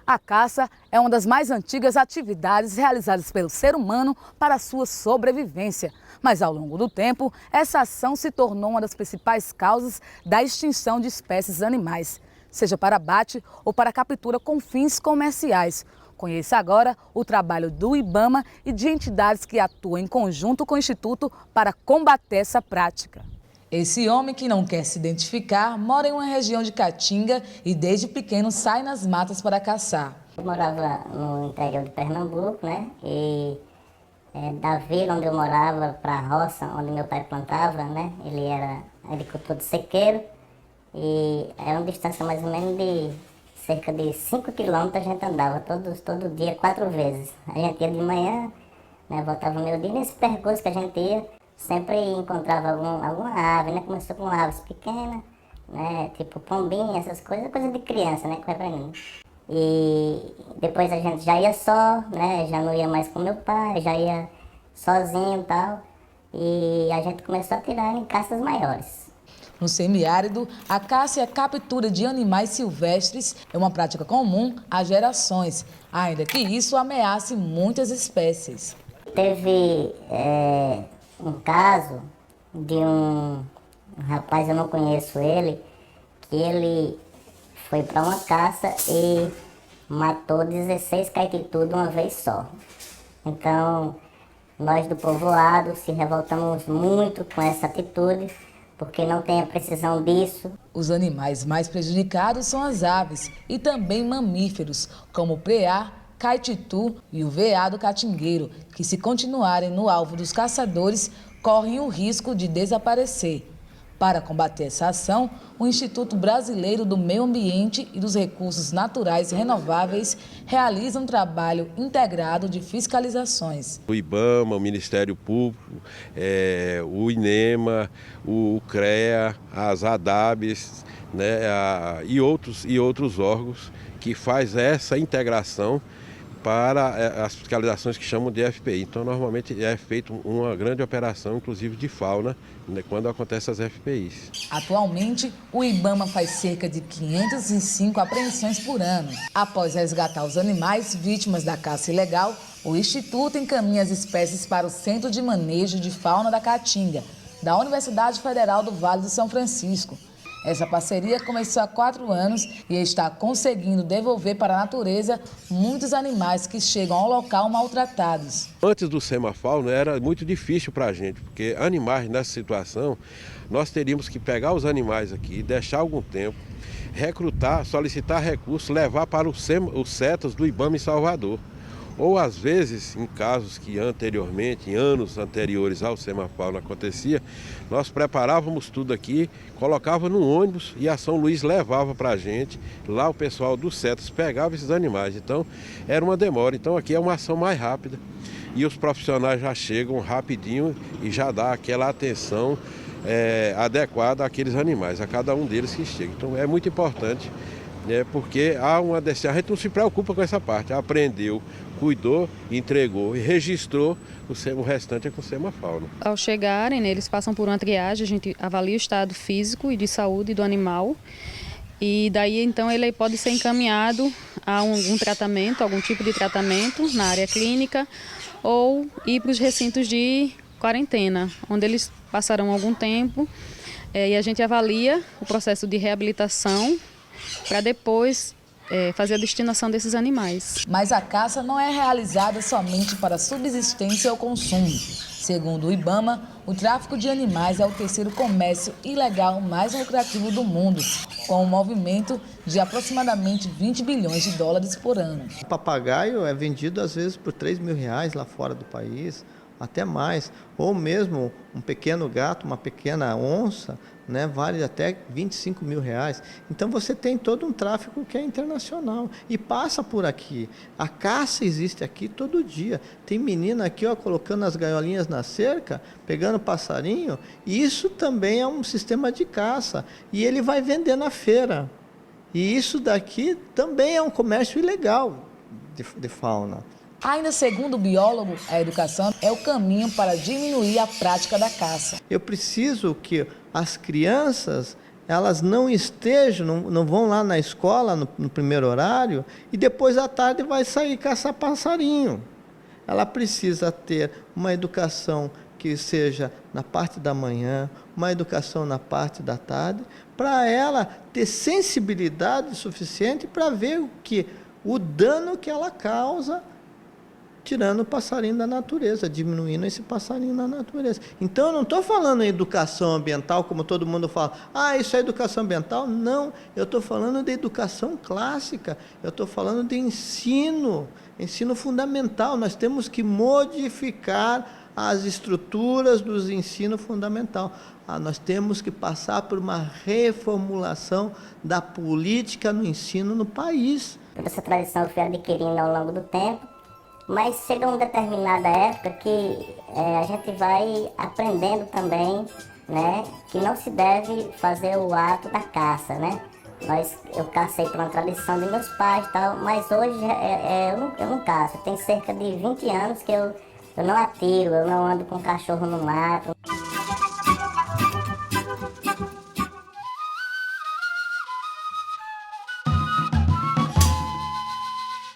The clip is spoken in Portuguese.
A caça é uma das mais antigas atividades realizadas pelo ser humano para a sua sobrevivência. Mas ao longo do tempo, essa ação se tornou uma das principais causas da extinção de espécies animais, seja para abate ou para captura com fins comerciais. Conheça agora o trabalho do IBAMA e de entidades que atuam em conjunto com o Instituto para combater essa prática. Esse homem, que não quer se identificar, mora em uma região de Caatinga e desde pequeno sai nas matas para caçar. Eu morava no interior de Pernambuco, né? E da vila onde eu morava para a roça, onde meu pai plantava, né? Ele era agricultor de sequeiro e era uma distância mais ou menos de cerca de 5 quilômetros. A gente andava todo dia, 4 vezes. A gente ia de manhã, né? Voltava meio dia. Nesse percurso que a gente ia, sempre encontrava alguma ave, né? Começou com aves pequenas, né? Tipo pombinha, essas coisas, coisa de criança, né? Que vai pra mim. E depois a gente já ia só, né? Já não ia mais com meu pai, já ia sozinho e tal. E a gente começou a tirar em caças maiores. No semiárido, a caça e a captura de animais silvestres é uma prática comum há gerações, ainda que isso ameace muitas espécies. Teve um caso de um rapaz, eu não conheço ele, que ele foi para uma caça e matou 16 caititus de uma vez só. Então, nós do povoado se revoltamos muito com essa atitude, porque não tem a precisão disso. Os animais mais prejudicados são as aves e também mamíferos, como o preá, caititu e o veado catingueiro, que, se continuarem no alvo dos caçadores, correm o risco de desaparecer. Para combater essa ação, o Instituto Brasileiro do Meio Ambiente e dos Recursos Naturais Renováveis realiza um trabalho integrado de fiscalizações. O IBAMA, o Ministério Público, o INEMA, o CREA, as ADABs, né, e outros órgãos que fazem essa integração para as fiscalizações que chamam de FPI. Então, normalmente é feita uma grande operação, inclusive de fauna, né, quando acontecem as FPIs. Atualmente, o IBAMA faz cerca de 505 apreensões por ano. Após resgatar os animais vítimas da caça ilegal, o Instituto encaminha as espécies para o Centro de Manejo de Fauna da Caatinga, da Universidade Federal do Vale do São Francisco. Essa parceria começou há 4 anos e está conseguindo devolver para a natureza muitos animais que chegam ao local maltratados. Antes do Semafauna era muito difícil para a gente, porque animais nessa situação, nós teríamos que pegar os animais aqui, deixar algum tempo, recrutar, solicitar recursos, levar para os CETAS do IBAMA em Salvador. Ou às vezes, em casos que anteriormente, em anos anteriores ao Semafauna acontecia, nós preparávamos tudo aqui, colocava no ônibus e a São Luís levava para a gente. Lá o pessoal dos CETAS pegava esses animais, então era uma demora. Então aqui é uma ação mais rápida e os profissionais já chegam rapidinho e já dá aquela atenção adequada àqueles animais, a cada um deles que chega. Então é muito importante, porque há a gente não se preocupa com essa parte, aprendeu, cuidou, entregou e registrou, o restante é com o Semafauna. Ao chegarem, né, eles passam por uma triagem, a gente avalia o estado físico e de saúde do animal e daí então ele pode ser encaminhado a um tratamento, algum tipo de tratamento na área clínica ou ir para os recintos de quarentena, onde eles passarão algum tempo e a gente avalia o processo de reabilitação para depois fazer a destinação desses animais. Mas a caça não é realizada somente para subsistência ou consumo. Segundo o IBAMA, o tráfico de animais é o terceiro comércio ilegal mais lucrativo do mundo, com um movimento de aproximadamente 20 bilhões de dólares por ano. O papagaio é vendido às vezes por R$3 mil lá fora do país, até mais. Ou mesmo um pequeno gato, uma pequena onça, né, vale até R$25 mil. Então você tem todo um tráfico que é internacional e passa por aqui. A caça existe aqui todo dia. Tem menina aqui, ó, colocando as gaiolinhas na cerca, pegando passarinho, e isso também é um sistema de caça. E ele vai vender na feira. E isso daqui também é um comércio ilegal de fauna. Ainda segundo o biólogo, a educação é o caminho para diminuir a prática da caça. Eu preciso que as crianças elas não estejam, não vão lá na escola no primeiro horário e depois à tarde vai sair caçar passarinho. Ela precisa ter uma educação que seja na parte da manhã, uma educação na parte da tarde, para ela ter sensibilidade suficiente para ver o dano que ela causa tirando o passarinho da natureza, diminuindo esse passarinho da natureza. Então, eu não estou falando em educação ambiental, como todo mundo fala, isso é educação ambiental? Não, eu estou falando de educação clássica, eu estou falando de ensino fundamental. Nós temos que modificar as estruturas do ensino fundamental. Nós temos que passar por uma reformulação da política no ensino no país. Toda essa tradição eu fui adquirindo ao longo do tempo, mas chega uma determinada época que a gente vai aprendendo também, né, que não se deve fazer o ato da caça, né? Eu cacei por uma tradição de meus pais e tal, mas hoje eu não caço. Tem cerca de 20 anos que eu não atiro, eu não ando com cachorro no mato.